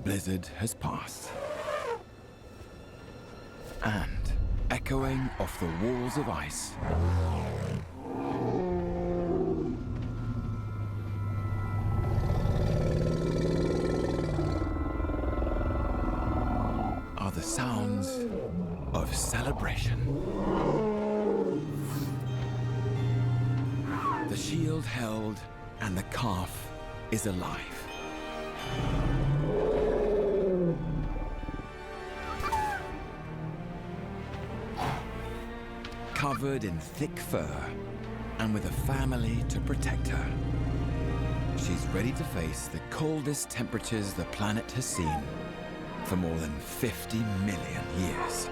blizzard has passed. And, echoing off the walls of ice, are the sounds of celebration. The shield held, and the calf is alive. Covered in thick fur, and with a family to protect her, she's ready to face the coldest temperatures the planet has seen for more than 50 million years.